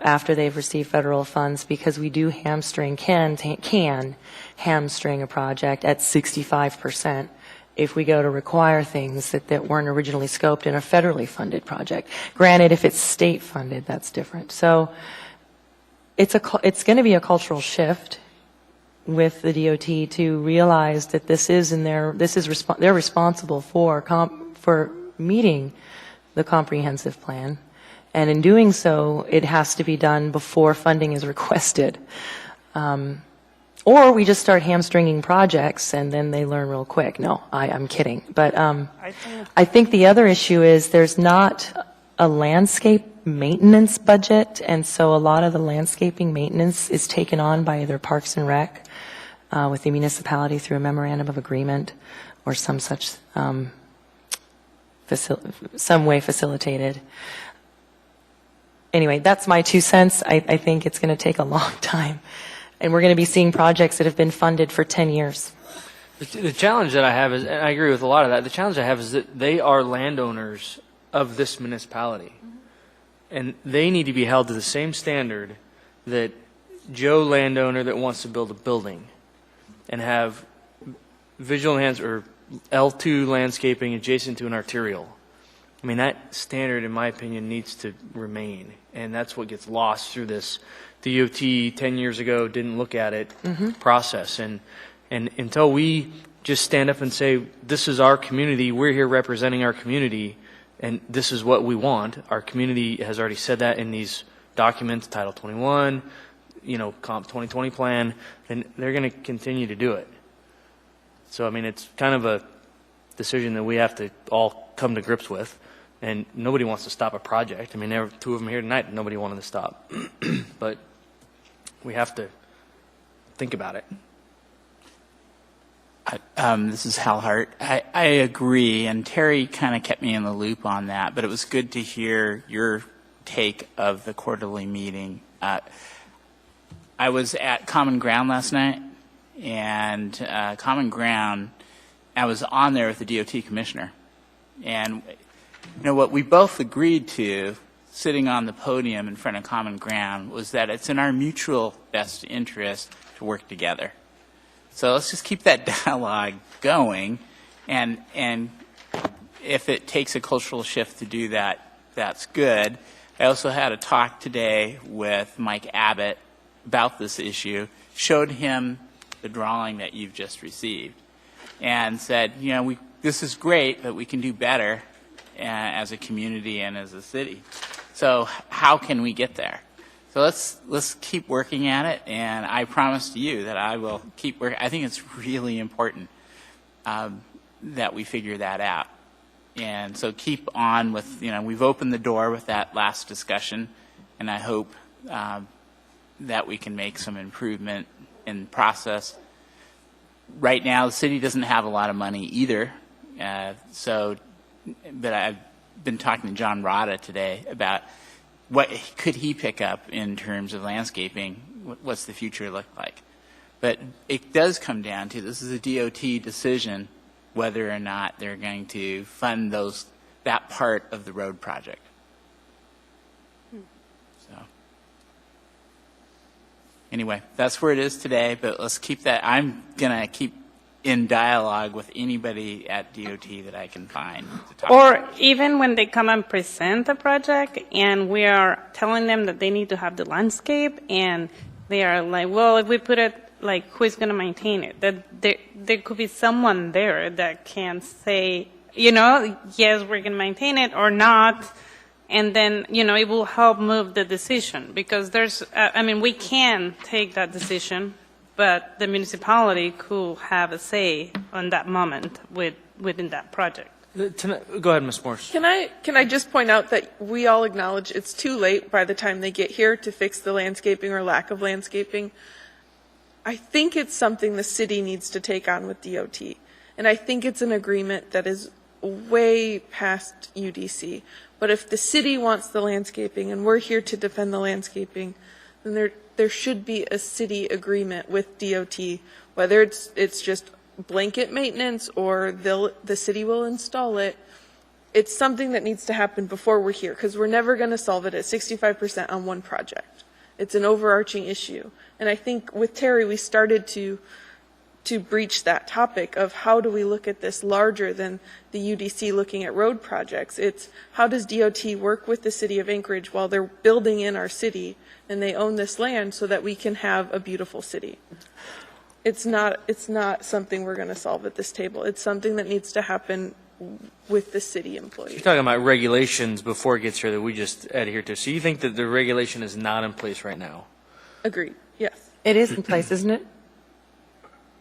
after they've received federal funds, because we do can hamstring a project at 65% if we go to require things that weren't originally scoped in a federally funded project. Granted, if it's state funded, that's different. So it's going to be a cultural shift with the DOT to realize that they're responsible for meeting the comprehensive plan, and in doing so, it has to be done before funding is requested. Or we just start hamstringing projects and then they learn real quick. No, I'm kidding. But I think the other issue is there's not a landscape maintenance budget, and so a lot of the landscaping maintenance is taken on by either Parks and Rec with the municipality through a memorandum of agreement or some such some way facilitated. Anyway, that's my 2 cents. I think it's going to take a long time. And we're going to be seeing projects that have been funded for 10 years. The challenge that I have is, and I agree with a lot of that, the challenge I have is that they are landowners of this municipality. And they need to be held to the same standard that Joe landowner that wants to build a building and have visual enhance or L2 landscaping adjacent to an arterial. I mean, that standard, in my opinion, needs to remain. And that's what gets lost through this DOT 10 years ago didn't look at it process. And until we just stand up and say, this is our community, we're here representing our community, and this is what we want. Our community has already said that in these documents, Title 21, Comp 2020 plan, and they're going to continue to do it. So, I mean, it's kind of a decision that we have to all come to grips with. And nobody wants to stop a project. I mean, there were 2 of them here tonight, and nobody wanted to stop. But we have to think about it. This is Hal Hart. I agree, and Terry kind of kept me in the loop on that, but it was good to hear your take of the quarterly meeting. I was at Common Ground last night, and Common Ground, I was on there with the DOT commissioner. And what we both agreed to, sitting on the podium in front of Common Ground, was that it's in our mutual best interest to work together. So let's just keep that dialogue going, and if it takes a cultural shift to do that, that's good. I also had a talk today with Mike Abbott about this issue, showed him the drawing that you've just received, and said, this is great, but we can do better as a community and as a city. So how can we get there? So let's keep working at it, and I promise to you that I will keep working. I think it's really important that we figure that out. And so keep on with, we've opened the door with that last discussion, and I hope that we can make some improvement in the process. Right now, the city doesn't have a lot of money either. But I've been talking to John Rada today about what could he pick up in terms of landscaping. What's the future look like? But it does come down to, this is a DOT decision, whether or not they're going to fund that part of the road project. So anyway, that's where it is today, but let's keep that. I'm going to keep in dialogue with anybody at DOT that I can find to talk Or about. even when they come and present the project and we are telling them that they need to have the landscape and they are like, well, if we put it, like, who's going to maintain it? That there could be someone there that can say, yes, we're going to maintain it or not. And then, it will help move the decision because we can take that decision, but the municipality could have a say on that moment within that project. Go ahead, Ms. Morse. Can I just point out that we all acknowledge it's too late by the time they get here to fix the landscaping or lack of landscaping. I think it's something the city needs to take on with DOT. And I think it's an agreement that is way past UDC. But if the city wants the landscaping and we're here to defend the landscaping, then there should be a city agreement with DOT, whether it's just blanket maintenance or the city will install it. It's something that needs to happen before we're here because we're never going to solve it at 65% on one project. It's an overarching issue. And I think with Terry, we started to breach that topic of how do we look at this larger than the UDC looking at road projects. It's how does DOT work with the city of Anchorage while they're building in our city and they own this land so that we can have a beautiful city. It's not something we're going to solve at this table. It's something that needs to happen with the city employees. You're talking about regulations before it gets here that we just adhere to. So you think that the regulation is not in place right now? Agreed, yes. It is in place, isn't it?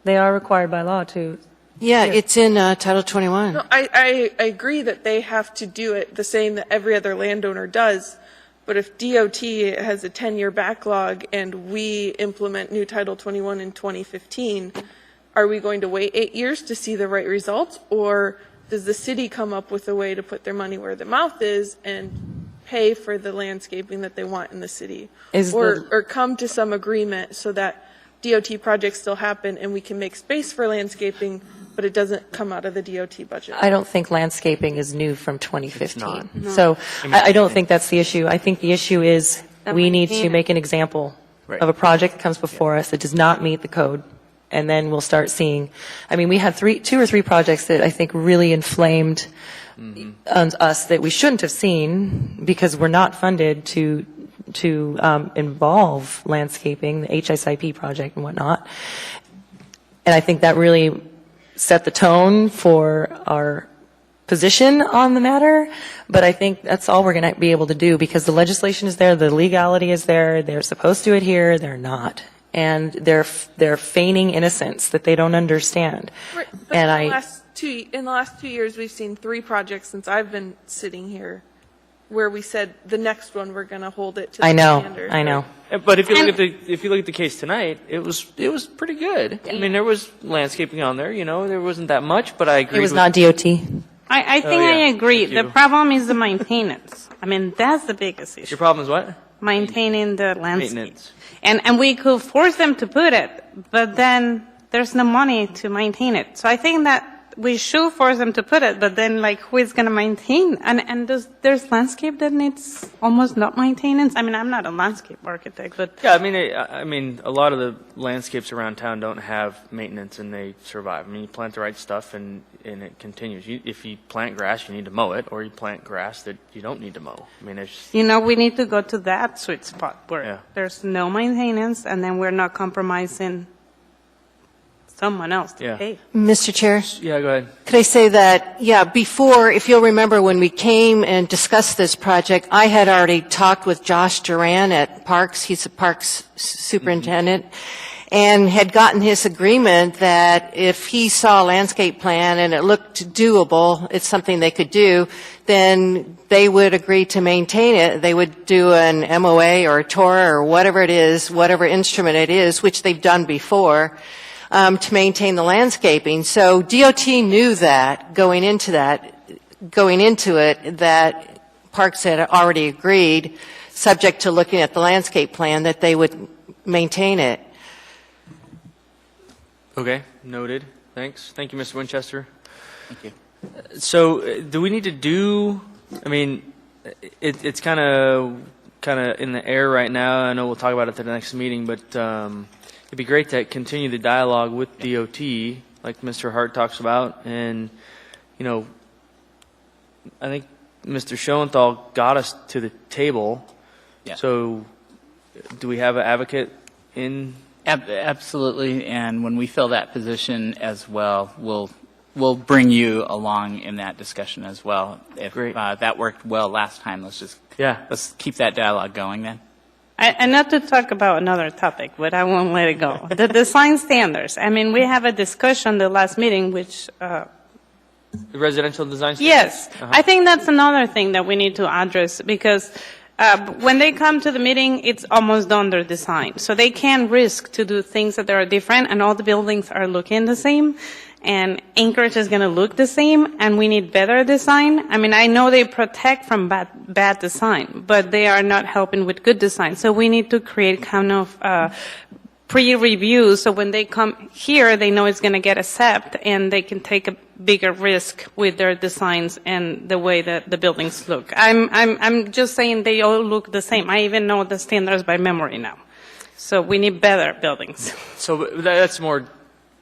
They are required by law to. Yeah, it's in Title 21. No, I agree that they have to do it the same that every other landowner does. But if DOT has a 10-year backlog and we implement new Title 21 in 2015, are we going to wait 8 years to see the right results? Or does the city come up with a way to put their money where their mouth is and pay for the landscaping that they want in the city? Or come to some agreement so that DOT projects still happen and we can make space for landscaping, but it doesn't come out of the DOT budget? I don't think landscaping is new from 2015. No. So I don't think that's the issue. I think the issue is we need to make an example of a project that comes before us that does not meet the code. And then we'll start seeing, we had 2 or 3 projects that I think really inflamed us that we shouldn't have seen because we're not funded to involve landscaping, the HSIP project and whatnot. And I think that really set the tone for our position on the matter, but I think that's all we're going to be able to do because the legislation is there, the legality is there, they're supposed to adhere, they're not. And they're feigning innocence that they don't understand. Right, but in the last 2 years, we've seen 3 projects since I've been sitting here where we said the next one we're going to hold it to the standard. I know. But if you look at the case tonight, it was pretty good. I mean, there was landscaping on there. There wasn't that much, but I agree. It was not DOT. I think I agree. The problem is the maintenance. That's the biggest issue. Your problem is what? Maintaining the landscape. Maintenance. And we could force them to put it, but then there's no money to maintain it. So I think that we should force them to put it, but then who is going to maintain? And there's landscape that needs almost not maintenance. I'm not a landscape architect, but Yeah, a lot of the landscapes around town don't have maintenance and they survive. You plant the right stuff and it continues. If you plant grass, you need to mow it, or you plant grass that you don't need to mow. It's we need to go to that sweet spot where there's no maintenance and then we're not compromising someone else to Yeah. pay. Mr. Chair? Yeah, go ahead. Could I say that, yeah, before, if you'll remember when we came and discussed this project, I had already talked with Josh Duran at Parks, he's a Parks superintendent, and had gotten his agreement that if he saw a landscape plan and it looked doable, it's something they could do, then they would agree to maintain it. They would do an MOA or a TORA or whatever it is, whatever instrument it is, which they've done before, to maintain the landscaping. So DOT knew that going into it, that Parks had already agreed, subject to looking at the landscape plan, that they would maintain it. Okay, noted. Thanks. Thank you, Mr. Winchester. Thank you. So, do we need to do? I mean, it's kind of in the air right now. I know we'll talk about it at the next meeting, but it'd be great to continue the dialogue with DOT, like Mr. Hart talks about, and you know, I think Mr. Schoenthal got us to the table. Yeah. So, do we have an advocate in? Absolutely, and when we fill that position as well, we'll bring you along in that discussion as well. If Great. That worked well last time, let's keep that dialogue going then. And not to talk about another topic, but I won't let it go. The design standards. I mean, we have a discussion the last meeting, which, The residential design standards? yes, Uh-huh. I think that's another thing that we need to address because when they come to the meeting, it's almost done their design. So they can't risk to do things that are different and all the buildings are looking the same. And Anchorage is going to look the same, and we need better design. I mean, I know they protect from bad design, but they are not helping with good design. So we need to create kind of pre-review, so when they come here, they know it's going to get accepted, and they can take a bigger risk with their designs and the way that the buildings look. I'm just saying they all look the same. I even know the standards by memory now. So we need better buildings. So that's more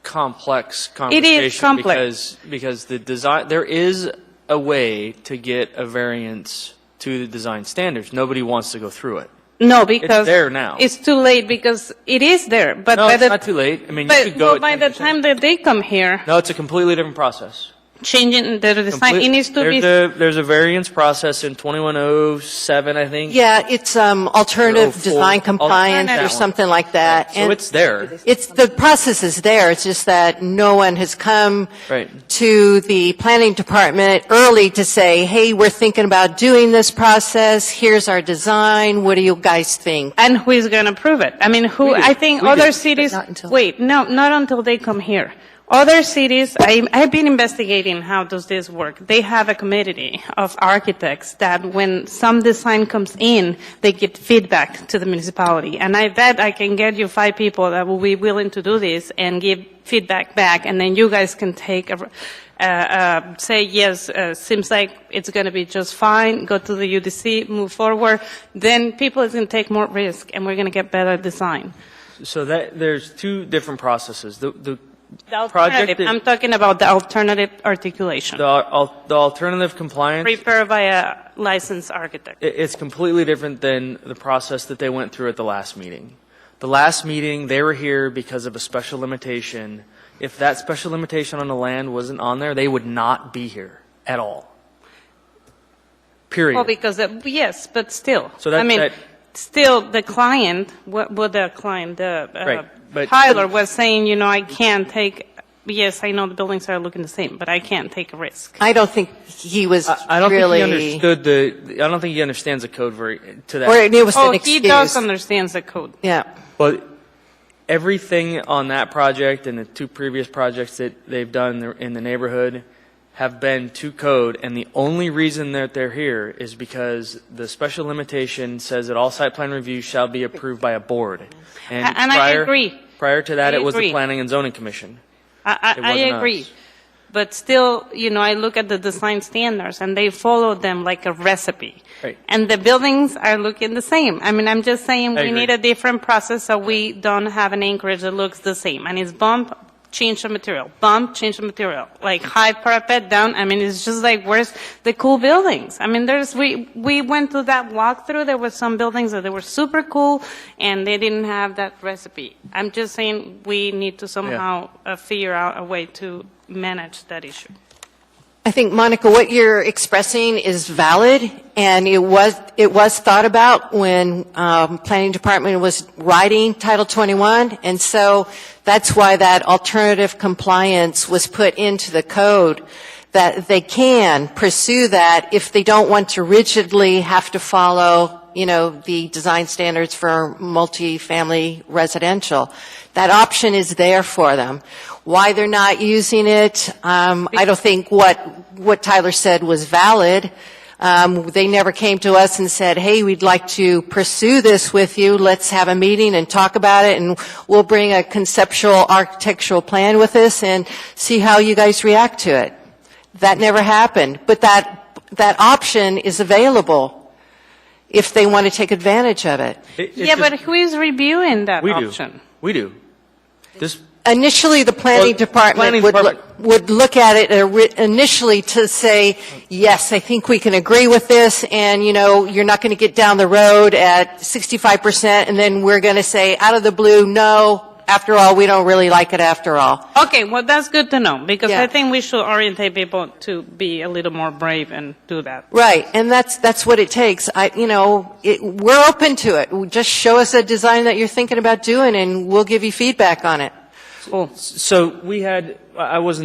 complex conversation. It is complex. Because the design, there is a way to get a variance to the design standards. Nobody wants to go through it. No, because It's there now. it's too late because it is there. But No, by it's the, not too late. I mean, you but could go well, at by the 10%. time that they come here, No, it's a completely different process. changing the design, it needs to be. There's a variance process in 2107, I think. Yeah, it's alternative 04. design compliance or Alternative. something like that. So it's there. It's, the process is there, it's just that no one has come Right. to the planning department early to say, hey, we're thinking about doing this process, here's our design, what do you guys think? And who is going to prove it? I mean, who, I think We other do. cities, Not until- wait, no, not until they come here. Other cities, I've been investigating how does this work. They have a committee of architects that when some design comes in, they get feedback to the municipality. And I bet I can get you 5 people that will be willing to do this and give feedback back, and then you guys can take say, yes, seems like it's going to be just fine, go to the UDC, move forward. Then people is going to take more risk, and we're going to get better design. So that there's two different processes. The The project alternative, that- I'm talking about the alternative articulation, the alternative compliance, prepared by a licensed architect. it's completely different than the process that they went through at the last meeting. The last meeting, they were here because of a special limitation. If that special limitation on the land wasn't on there, they would not be here at all. Period. Well, because, yes, but still. So that- I mean, that- still, the client, what the client, Right, but- Tyler was saying, you know, I can't take, yes, I know the buildings are looking the same, but I can't take a risk. I don't think he was I don't really. think he understood I don't think he understands the code very to that. Or it was Oh, an he excuse. does understand the code. Yeah. But everything on that project and the 2 previous projects that they've done in the neighborhood have been to code, and the only reason that they're here is because the special limitation says that all site plan reviews shall be approved by a board. And I agree. Prior to that, I it was the agree. Planning and Zoning Commission. It I wasn't agree. us. But still, you know, I look at the design standards and they follow them like a recipe. Right. And the buildings are looking the same. I mean, I'm just saying I we agree. need a different process so we don't have an Anchorage that looks the same. And it's bump change the material. Bump, change the material. Like high parapet down. I mean, it's just like, where's the cool buildings? I mean, we went through that walkthrough. There were some buildings that they were super cool and they didn't have that recipe. I'm just saying we need to somehow figure out a way to manage that issue. I think, Monica, what you're expressing is valid, and it was thought about when Planning Department was writing Title 21, and so that's why that alternative compliance was put into the code, that they can pursue that if they don't want to rigidly have to follow, the design standards for multifamily residential. That option is there for them. Why they're not using it, I don't think what Tyler said was valid. They never came to us and said, hey, we'd like to pursue this with you. Let's have a meeting and talk about it, and we'll bring a conceptual architectural plan with us and see how you guys react to it. That never happened. But that option is available if they want to take advantage of it. But who is reviewing that We option? We do. Initially, the planning department would look at it initially to say, yes, I think we can agree with this, and, you're not going to get down the road at 65%, and then we're going to say, out of the blue, no, after all, we don't really like it after all. Okay, well, that's good to know, because Yeah. I think we should orientate people to be a little more brave and do that. Right, and that's what it takes. We're open to it. Just show us a design that you're thinking about doing, and we'll give you feedback on it. So I was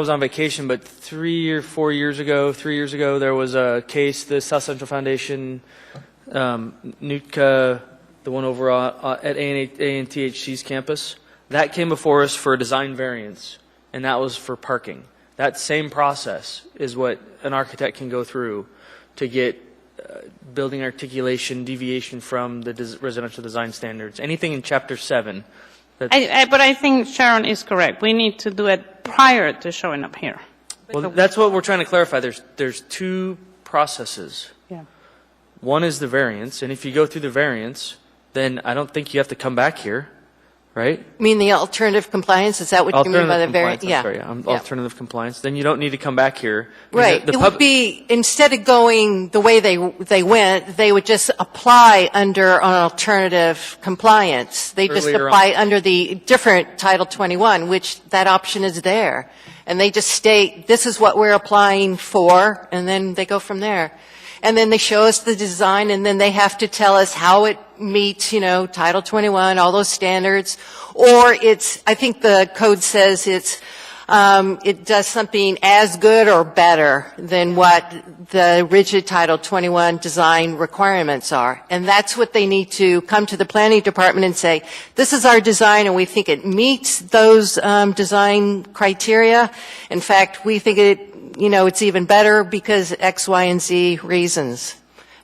on vacation, but 3 or 4 years ago, there was a case, the South Central Foundation, Nootka, the one over at ANTHC's campus, that came before us for a design variance, and that was for parking. That same process is what an architect can go through to get building articulation, deviation from the residential design standards. Anything in Chapter 7. But I think Sharon is correct. We need to do it prior to showing up here. Well, that's what we're trying to clarify. There's two processes. Yeah. One is the variance, and if you go through the variance, then I don't think you have to come back here, right? You mean the alternative compliance? Is that what you mean by the variance? Yeah. Alternative compliance. Then you don't need to come back here. Right. It would be, instead of going the way they went, they would just apply under an alternative compliance. They just apply under the different Title 21, which that option is there. And they just state, this is what we're applying for, and then they go from there. And then they show us the design, and then they have to tell us how it meets, Title 21, all those standards. Or I think the code says it does something as good or better than what the rigid Title 21 design requirements are. And that's what they need to come to the planning department and say, this is our design, and we think it meets those design criteria. In fact, we think it's even better because X, Y, and Z reasons.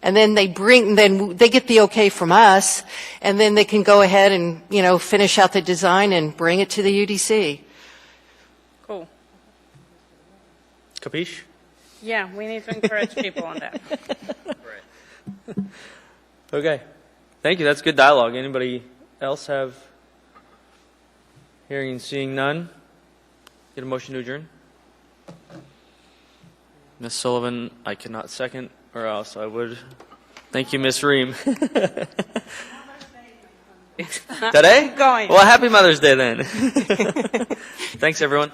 And then they get the okay from us, and then they can go ahead and, finish out the design and bring it to the UDC. Cool. Capiche? Yeah, we need to encourage people on that. Okay. Thank you. That's good dialogue. Anybody else have? Hearing and seeing none. Get a motion to adjourn? Ms. Sullivan, I cannot second, or else I would. Thank you, Ms. Ream. Today? Going. Well, happy Mother's Day then. Thanks, everyone.